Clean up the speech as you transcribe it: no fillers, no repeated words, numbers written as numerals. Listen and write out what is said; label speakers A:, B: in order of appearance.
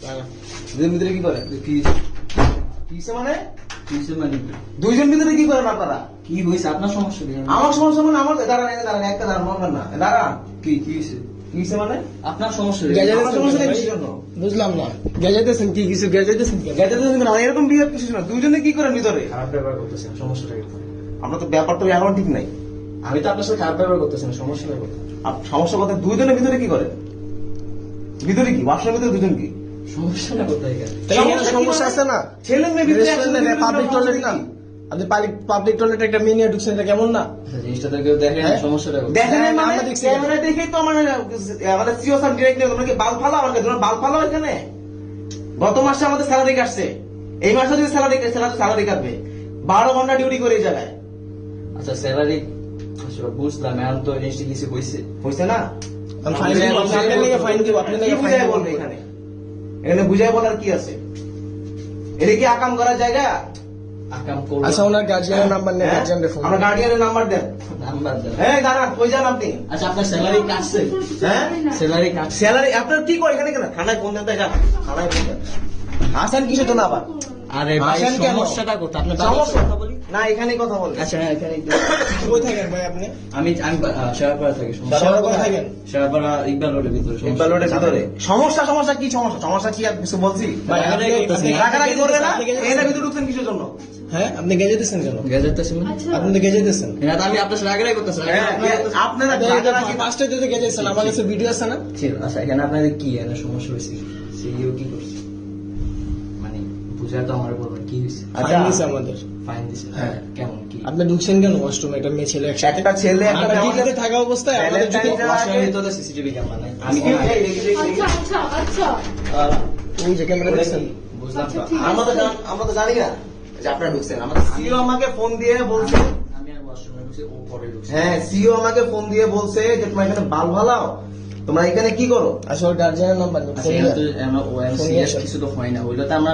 A: দুজন ভিতরে কি করে? কিসে মানে দুইজন ভিতরে কি করেন আপনারা?
B: কি হয়েছে আপনার সমস্যা কি?
A: আমার সমস্যা মানে আমার দাঁড়ান একটা দাঁড়ান মরবেন না দাঁড়ান।
B: কি হয়েছে?
A: কিসে মানে
B: আপনার সমস্যা
A: আমার সমস্যা নেই কিসের জন্য?
C: বুঝলাম না, গেজাইতেছেন কি কিছু গেজাইতেছেন কেন?
A: গেতে তো দিবেন না, এরকম বিহেভ কিছু না। দুইজনে কি করেন ভিতরে?
B: খারাপ ব্যবহার করতেছেন, সমস্যাটা কি?
A: আমরা তো ব্যাপার তো এখন ঠিক নাই।
B: আমি তো আপনার সাথে খারাপ ব্যবহার করতেছেন, সমস্যাটা কি?
A: সমস্যা কথা দুইজনের ভিতরে কি করেন? ভিতরে কি ওয়াশরুমের ভিতরে দুজন কি
B: সমস্যাটা কোথায় গেল?
C: তাই এখানে সমস্যা আছে না?
A: ছেলে মেয়ে ভিতরে
C: পাবলিক টয়লেট না, আপনি পাবলিক টয়লেটে একটা মিনিয়ে ঢুকছেন, এটা কেমন না?
B: জিনিসটা তো কেউ দেখেন,
C: হ্যাঁ?
B: সমস্যাটা কোথায়?
A: দেখেন নাই মানে
C: আমরা দেখছি।
A: ক্যামেরা দেখেই তো আমাদের সিও স্যার ডিরেক্ট নিয়ে তোমরা কি বাল ফালা আমাকে তোমরা বাল ফালা এখানে। গত মাসে আমাদের স্যালারি কাটছে, এই মাসে যদি স্যালারি কাটবে 12 ঘন্টা ডিউটি করে এই জায়গায়।
B: আচ্ছা স্যালারি আসলে বুঝলাম, এখন তো জিনিসটা কিছু হয়েছে
A: বুঝছে না?
C: আমি ফাইন দিব, আপনার লেগে ফাইন দিব, আপনার
A: কি
C: লেগে ফাইন
A: বুঝাই
C: দিব।
A: বলবে এখানে? এখানে বুঝাই বলার কি আছে? এটা কি আকাম করার জায়গা?
B: আকাম করবো।
C: আচ্ছা, ওনার গার্জিয়ানের নাম্বার নেই,
A: হ্যাঁ?
C: গার্জিয়ানের ফোন।
A: আমার গার্ডিয়ানের নাম্বার দেন।
B: নাম্বার দেন।
A: হ্যাঁ দাঁড়ান, কই যান আপনি?
B: আচ্ছা আপনার স্যালারি কাটছে?
A: হ্যাঁ
B: স্যালারি কাটছে?
A: স্যালারি আপনার কি করে এখানে কেন? থানায় ফোন দেন, তাই যান থানায় ফোন দেন। হাসান কিসের জন্য আবার?
B: আরে ভাই
C: আসেন কেন?
B: সমস্যাটা কোথায়? আপনি
A: সমস্যা
B: কথা বলি।
A: না, এখানেই কথা বলেন।
B: আচ্ছা হ্যাঁ, এখানে একটু।
C: কই থাকেন ভাই আপনি?
B: আমি শেয়ারপাড়া থাকি।
C: শেয়ারপাড়া থাকেন?
B: শেয়ারপাড়া ইকবাল রোডের ভিতরে।
A: ইকবাল রোডের ভিতরে সমস্যা কি সমস্যা কি আর কিছু বলছি?
C: ভাই, আপনি-
A: রাগারাগি করবে না?
C: আপনি গেজেতেছেন।
A: এর ভিতরে ঢুকছেন কিসের জন্য?
C: হ্যাঁ, আপনি গেজাইতেছেন কেন?
B: গেজাইতেছি না?
C: আপনি তো গেজাইতেছেন।
B: হ্যাঁ, তো আমি আপনার সাথে আগে করতেছি।
A: আপনারা রাগারাগি
C: পাঁচটা যদি গেজাইছেন, আমার কাছে ভিডিও আছে না?
B: ছিল। আচ্ছা এখানে আপনাদের কি এনে সমস্যা হয়েছে? সিইও কি করছে? মানে বুঝায় তো আমার বলবেন কি হয়েছে?
A: আচ্ছা।
C: ফাইন দিছে আমাদের।
B: ফাইন দিছে?
C: হ্যাঁ।
B: কেমন কি?
C: আপনি ঢুকছেন কেন ওয়াশরুমে? একটা মেয়ে ছেলে একসাথে।
A: একটা ছেলে একটা
C: আমরা
A: মেয়ে
C: ডিউটিতে থাকা অবস্থায় আমাদের যদি
A: Valentine-
B: ওয়াশরুমের ভিতরে সিসিটিভি ক্যামেরা নাই। আমি
A: এই, এই, এই, এই, এই,
D: আচ্ছা
C: ওই যে ক্যামেরা দেখছেন,
B: বুঝলাম তো।
A: আমরা তো জানি না যে আপনারা ঢুকছেন। আমাদের সিও আমাকে ফোন দিয়ে বলছে,
B: আমি আর ওয়াশরুমে ঢুকছি, ও পরে ঢুকছে।
A: হ্যাঁ সিও আমাকে ফোন দিয়ে বলছে যে তোমরা এখানে বাল ভালাও, তোমরা এখানে কি করো?
C: আসলে গার্জিয়ানের নাম্বার নেই।
B: আচ্ছা, এখানে তো ও
C: ফোন
B: সিরিয়াস
C: নিয়ে
B: কিছু তো হয় না, হইলে তো আমরা